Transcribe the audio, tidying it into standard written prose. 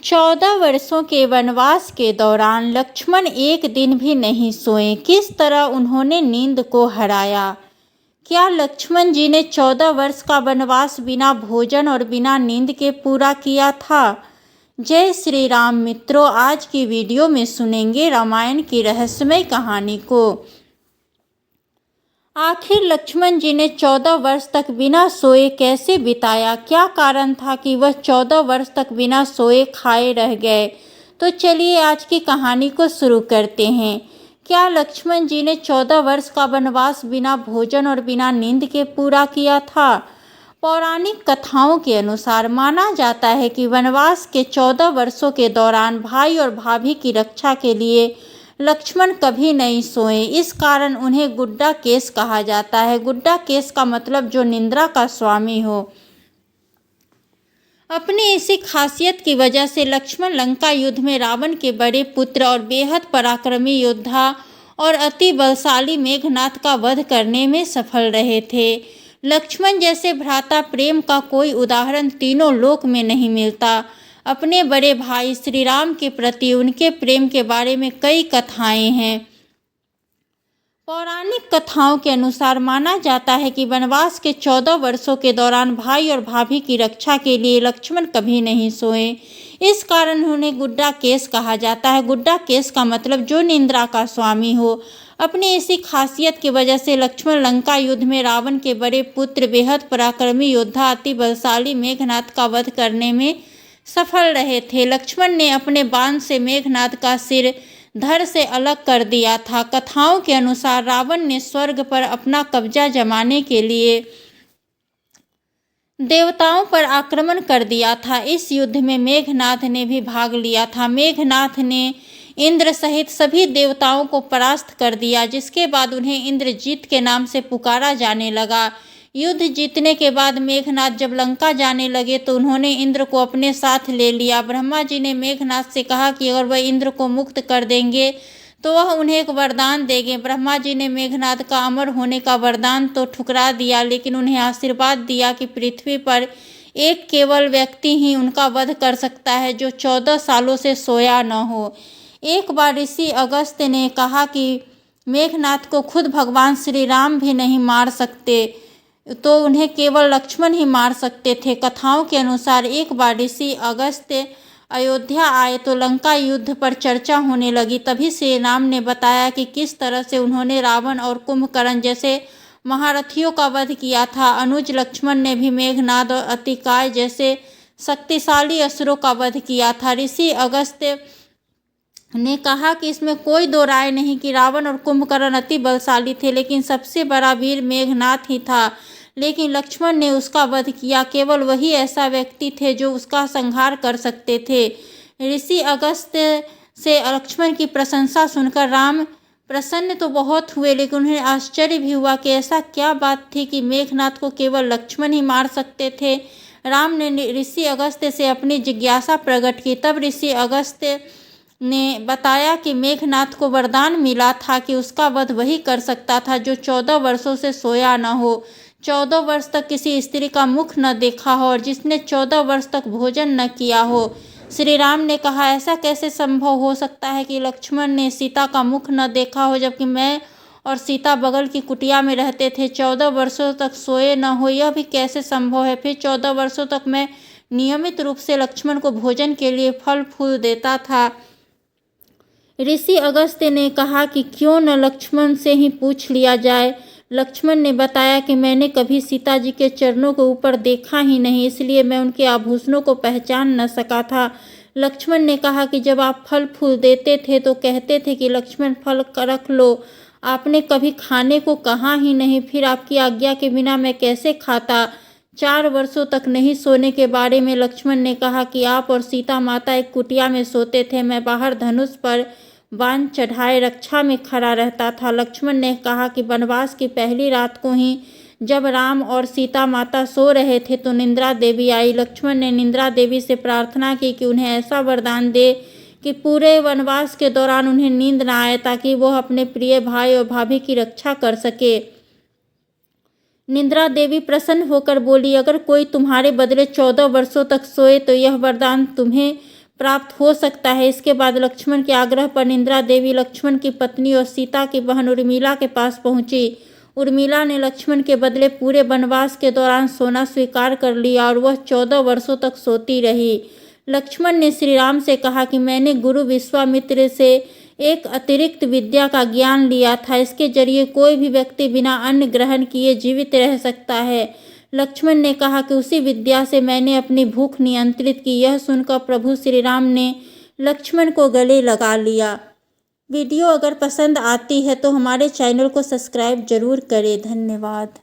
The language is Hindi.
14 वर्षों के वनवास के दौरान लक्ष्मण एक दिन भी नहीं सोए। किस तरह उन्होंने नींद को हराया? क्या लक्ष्मण जी ने 14 वर्ष का वनवास बिना भोजन और बिना नींद के पूरा किया था? जय श्री राम मित्रों, आज की वीडियो में सुनेंगे रामायण की रहस्यमय कहानी को। आखिर लक्ष्मण जी ने 14 वर्ष तक बिना सोए कैसे बिताया? क्या कारण था कि वह 14 वर्ष तक बिना सोए खाए रह गए? तो चलिए आज की कहानी को शुरू करते हैं। क्या लक्ष्मण जी ने 14 वर्ष का वनवास बिना भोजन और बिना नींद के पूरा किया था? पौराणिक कथाओं के अनुसार माना जाता है कि वनवास के 14 वर्षों के दौरान भाई और भाभी की रक्षा के लिए लक्ष्मण कभी नहीं सोए। इस कारण उन्हें गुड्डा केश कहा जाता है। गुड्डा केश का मतलब जो निद्रा का स्वामी हो। अपनी इसी खासियत की वजह से लक्ष्मण लंका युद्ध में रावण के बड़े पुत्र और बेहद पराक्रमी योद्धा और अति बलशाली मेघनाद का वध करने में सफल रहे थे। लक्ष्मण जैसे भ्राता प्रेम का कोई उदाहरण तीनों लोक में नहीं मिलता। अपने बड़े भाई श्री राम के प्रति उनके प्रेम के बारे में कई कथाएं हैं। पौराणिक कथाओं के अनुसार माना जाता है कि वनवास के 14 वर्षों के दौरान भाई और भाभी की रक्षा के लिए लक्ष्मण कभी नहीं सोए। इस कारण उन्हें गुड्डा केश कहा जाता है। गुड्डा केश का मतलब जो निद्रा का स्वामी हो। अपनी इसी खासियत की वजह से लक्ष्मण लंका युद्ध में रावण के बड़े पुत्र बेहद पराक्रमी योद्धा अति बलशाली मेघनाद का वध करने में सफल रहे थे। लक्ष्मण ने अपने बाण से मेघनाद का सिर धड़ से अलग कर दिया था। कथाओं के अनुसार रावण ने स्वर्ग पर अपना कब्जा जमाने के लिए देवताओं पर आक्रमण कर दिया था। इस युद्ध में मेघनाद ने भी भाग लिया था। मेघनाद ने इंद्र सहित सभी देवताओं को परास्त कर दिया, जिसके बाद उन्हें इंद्रजीत के नाम से पुकारा जाने लगा। युद्ध जीतने के बाद मेघनाद जब लंका जाने लगे तो उन्होंने इंद्र को अपने साथ ले लिया। ब्रह्मा जी ने मेघनाद से कहा कि अगर वह इंद्र को मुक्त कर देंगे तो वह उन्हें एक वरदान देंगे। ब्रह्मा जी ने मेघनाद का अमर होने का वरदान तो ठुकरा दिया, लेकिन उन्हें आशीर्वाद दिया कि पृथ्वी पर एक केवल व्यक्ति ही उनका वध कर सकता है जो 14 सालों से सोया न हो। एक बार ऋषि अगस्त्य ने कहा कि मेघनाद को खुद भगवान श्री राम भी नहीं मार सकते, तो उन्हें केवल लक्ष्मण ही मार सकते थे। कथाओं के अनुसार एक बार ऋषि अगस्त्य अयोध्या आए तो लंका युद्ध पर चर्चा होने लगी। तभी श्री राम ने बताया कि किस तरह से उन्होंने रावण और कुंभकर्ण जैसे महारथियों का वध किया था। अनुज लक्ष्मण ने भी मेघनाद और अतिकाय जैसे शक्तिशाली असुरों का वध किया था। ऋषि अगस्त्य ने कहा कि इसमें कोई दो राय नहीं कि रावण और कुंभकर्ण अति बलशाली थे, लेकिन सबसे बड़ा वीर मेघनाद ही था। लेकिन लक्ष्मण ने उसका वध किया। केवल वही ऐसा व्यक्ति थे जो उसका संहार कर सकते थे। ऋषि अगस्त्य से लक्ष्मण की प्रशंसा सुनकर राम प्रसन्न तो बहुत हुए, लेकिन उन्हें आश्चर्य भी हुआ कि ऐसा क्या बात थी कि मेघनाद को केवल लक्ष्मण ही मार सकते थे। राम ने ऋषि अगस्त्य से अपनी जिज्ञासा प्रकट की। तब ऋषि अगस्त्य ने बताया कि मेघनाद को वरदान मिला था कि उसका वध वही कर सकता था जो 14 वर्षों से सोया न हो, 14 वर्ष तक किसी स्त्री का मुख न देखा हो और जिसने 14 वर्ष तक भोजन न किया हो। श्री राम ने कहा, ऐसा कैसे संभव हो सकता है कि लक्ष्मण ने सीता का मुख न देखा हो, जबकि मैं और सीता बगल की कुटिया में रहते थे। 14 वर्षों तक सोए न हो, यह भी कैसे संभव है? फिर 14 वर्षों तक मैं नियमित रूप से लक्ष्मण को भोजन के लिए फल फूल देता था। ऋषि अगस्त्य ने कहा कि क्यों न लक्ष्मण से ही पूछ लिया जाए। लक्ष्मण ने बताया कि मैंने कभी सीता जी के चरणों के ऊपर देखा ही नहीं, इसलिए मैं उनके आभूषणों को पहचान न सका था। लक्ष्मण ने कहा कि जब आप फल फूल देते थे तो कहते थे कि लक्ष्मण फल रख लो, आपने कभी खाने को कहा ही नहीं, फिर आपकी आज्ञा के बिना मैं कैसे खाता? 4 वर्षों तक नहीं सोने के बारे में लक्ष्मण ने कहा कि आप और सीता माता एक कुटिया में सोते थे, मैं बाहर धनुष पर बाण चढ़ाए रक्षा में खड़ा रहता था। लक्ष्मण ने कहा कि वनवास की पहली रात को ही जब राम और सीता माता सो रहे थे तो निद्रा देवी आई। लक्ष्मण ने निद्रा देवी से प्रार्थना की कि उन्हें ऐसा वरदान दे कि पूरे वनवास के दौरान उन्हें नींद न आए, ताकि वो अपने प्रिय भाई और भाभी की रक्षा कर सके। निद्रा देवी प्रसन्न होकर बोली, अगर कोई तुम्हारे बदले 14 वर्षों तक सोए तो यह वरदान तुम्हें प्राप्त हो सकता है। इसके बाद लक्ष्मण के आग्रह पर निंद्रा देवी लक्ष्मण की पत्नी और सीता की बहन उर्मिला के पास पहुंची। उर्मिला ने लक्ष्मण के बदले पूरे वनवास के दौरान सोना स्वीकार कर लिया और वह 14 वर्षों तक सोती रही। लक्ष्मण ने श्री राम से कहा कि मैंने गुरु विश्वामित्र से एक अतिरिक्त विद्या का ज्ञान लिया था। इसके जरिए कोई भी व्यक्ति बिना अन्न ग्रहण किए जीवित रह सकता है। लक्ष्मण ने कहा कि उसी विद्या से मैंने अपनी भूख नियंत्रित की। यह सुनकर प्रभु श्री राम ने लक्ष्मण को गले लगा लिया। वीडियो अगर पसंद आती है तो हमारे चैनल को सब्सक्राइब जरूर करें। धन्यवाद।